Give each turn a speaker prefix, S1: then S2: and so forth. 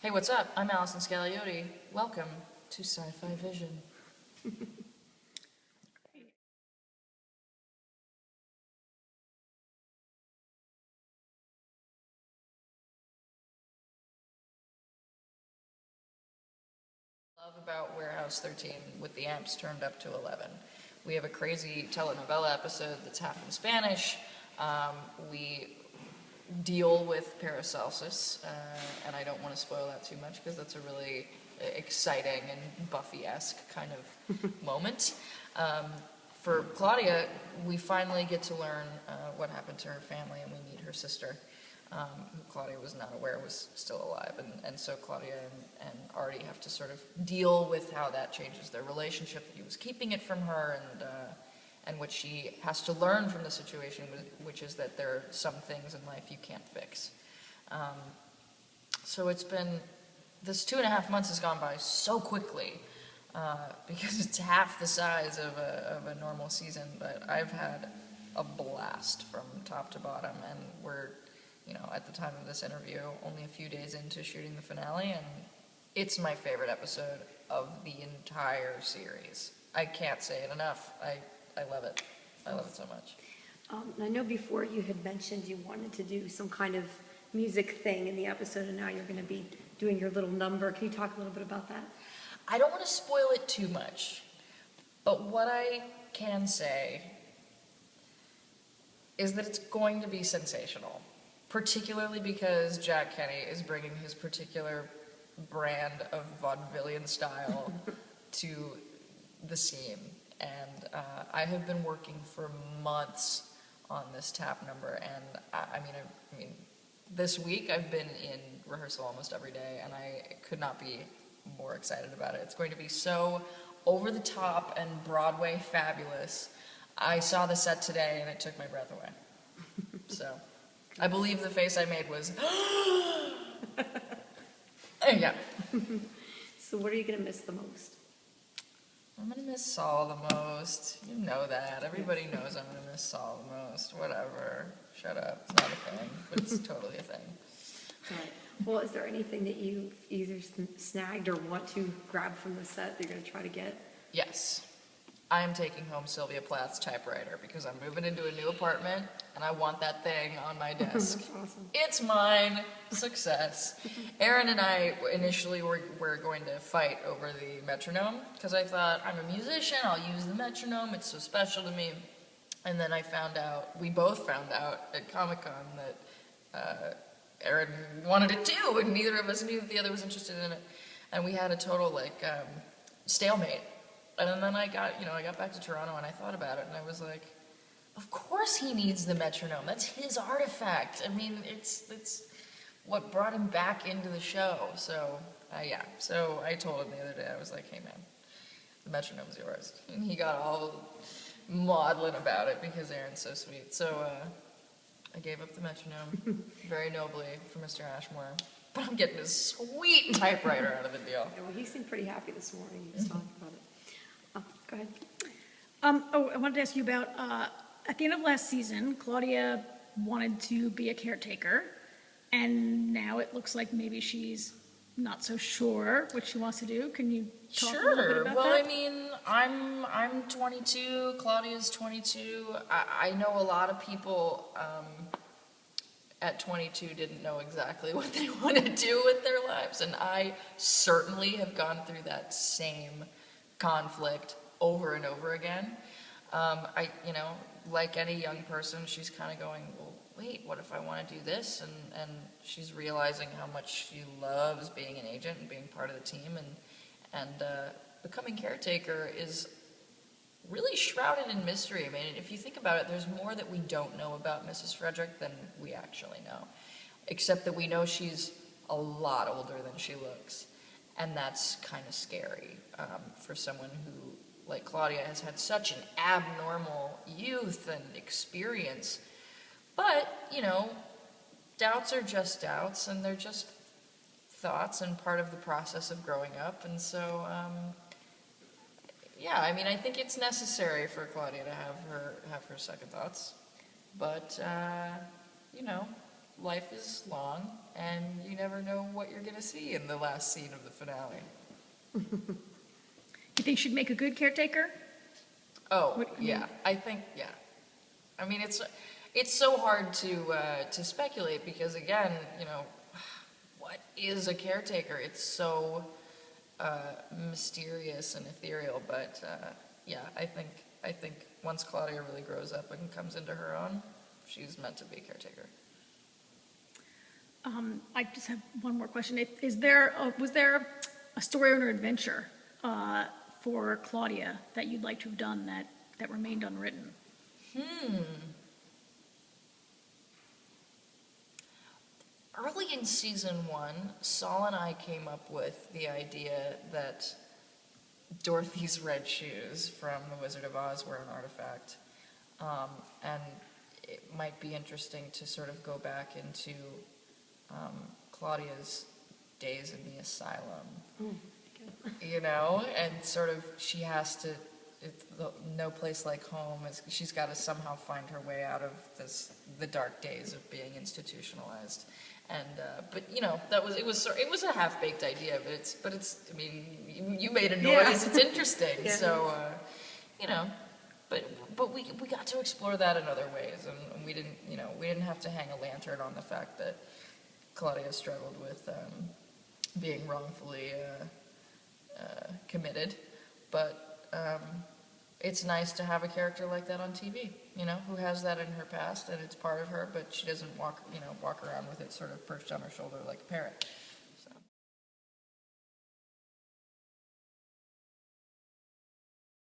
S1: Hey, what's up? I'm Allison Scagliotti. Welcome to Sci-Fi Vision. Love about Warehouse 13 with the amps turned up to 11. We have a crazy telenovela episode that's half in Spanish. We deal with Paracelsus, and I don't want to spoil that too much because that's a really exciting and Buffy-esque kind of moment. For Claudia, we finally get to learn what happened to her family, and we meet her sister, who Claudia was not aware was still alive. And so Claudia and Artie have to sort of deal with how that changes their relationship, that he was keeping it from her, and what she has to learn from the situation, which is that there are some things in life you can't fix. So it's been, this 2.5 months has gone by so quickly, because it's half the size of a normal season, but I've had a blast from top to bottom, and we're, at the time of this interview, only a few days into shooting the finale, and it's my favorite episode of the entire series. I can't say it enough. I love it. I love it so much.
S2: I know before you had mentioned you wanted to do some kind of music thing in the episode, and now you're going to be doing your little number. Can you talk a little bit about that?
S1: I don't want to spoil it too much, but what I can say is that it's going to be sensational, particularly because Jack Kenny is bringing his particular brand of vaudevillian style to the scene. And I have been working for months on this tap number, and I mean, this week I've been in rehearsal almost every day, and I could not be more excited about it. It's going to be so over the top and Broadway fabulous. I saw the set today, and it took my breath away. So, I believe the face I made was, yeah.
S2: So what are you going to miss the most?
S1: I'm going to miss Saul the most. You know that. Everybody knows I'm going to miss Saul the most. Whatever. Shut up. It's not a thing, but it's totally a thing.
S2: Right. Well, is there anything that you either snagged or want to grab from the set that you're going to try to get?
S1: Yes. I am taking home Sylvia Plath's typewriter because I'm moving into a new apartment and I want that thing on my desk.
S2: That's awesome.
S1: It's mine. Success. Aaron and I initially were going to fight over the metronome because I thought, I'm a musician, I'll use the metronome, it's so special to me. And then we both found out at Comic-Con that Aaron wanted it too, and neither of us knew that the other was interested in it. And we had a total, stalemate. And then I got back to Toronto and I thought about it and I was like, of course he needs the metronome. That's his artifact. I mean, it's what brought him back into the show. So, yeah. So I told him the other day, I was like, hey man, the metronome's yours. And he got all maudlin about it because Aaron's so sweet. So, I gave up the metronome very nobly for Mr. Ashmore. But I'm getting a sweet typewriter out of the deal.
S2: Yeah, well, he seemed pretty happy this morning. He was talking about it. Go ahead.
S3: I wanted to ask you about, at the end of last season, Claudia wanted to be a caretaker, and now it looks like maybe she's not so sure what she wants to do. Can you talk a little bit about
S1: Well,
S3: that?
S1: I mean, I'm 22, Claudia's 22. I know a lot of people at 22 didn't know exactly what they want to do with their lives, and I certainly have gone through that same conflict over and over again. Like any young person, she's kind of going, well, wait, what if I want to do this? And she's realizing how much she loves being an agent and being part of the team, and becoming caretaker is really shrouded in mystery. I mean, if you think about it, there's more that we don't know about Mrs. Frederick than we actually know, except that we know she's a lot older than she looks. And that's kind of scary for someone who, like Claudia, has had such an abnormal youth and experience. But, doubts are just doubts, and they're just thoughts and part of the process of growing up. And so, I mean, I think it's necessary for Claudia to have her second thoughts. But, life is long, and you never know what you're going to see in the last scene of the finale.
S3: You think she'd make a good caretaker?
S1: Oh,
S3: What-
S1: yeah, I think, yeah. I mean, it's so hard to speculate because, again, you know, what is a caretaker? It's so mysterious and ethereal, but yeah, I think once Claudia really grows up and comes into her own, she's meant to be a caretaker.
S3: I just have one more question. Was there a story or an adventure for Claudia that you'd like to have done that remained unwritten?
S1: Early in season 1, Saul and I came up with the idea that Dorothy's red shoes from The Wizard of Oz were an artifact. And it might be interesting to sort of go back into Claudia's days in the asylum, you know, and sort of she has to, no place like home, she's got to somehow find her way out of the dark days of being institutionalized. And but you know, it was a half-baked idea, but it's I mean, you made a noise.
S2: Yeah.
S1: It's interesting.
S2: Yeah.
S1: So you know, but we got to explore that in other ways, and we didn't have to hang a lantern on the fact that Claudia struggled with being wrongfully committed, but it's nice to have a character like that on TV, you know, who has that in her past and it's part of her, but she doesn't walk around with it sort of perched on her shoulder like a parrot.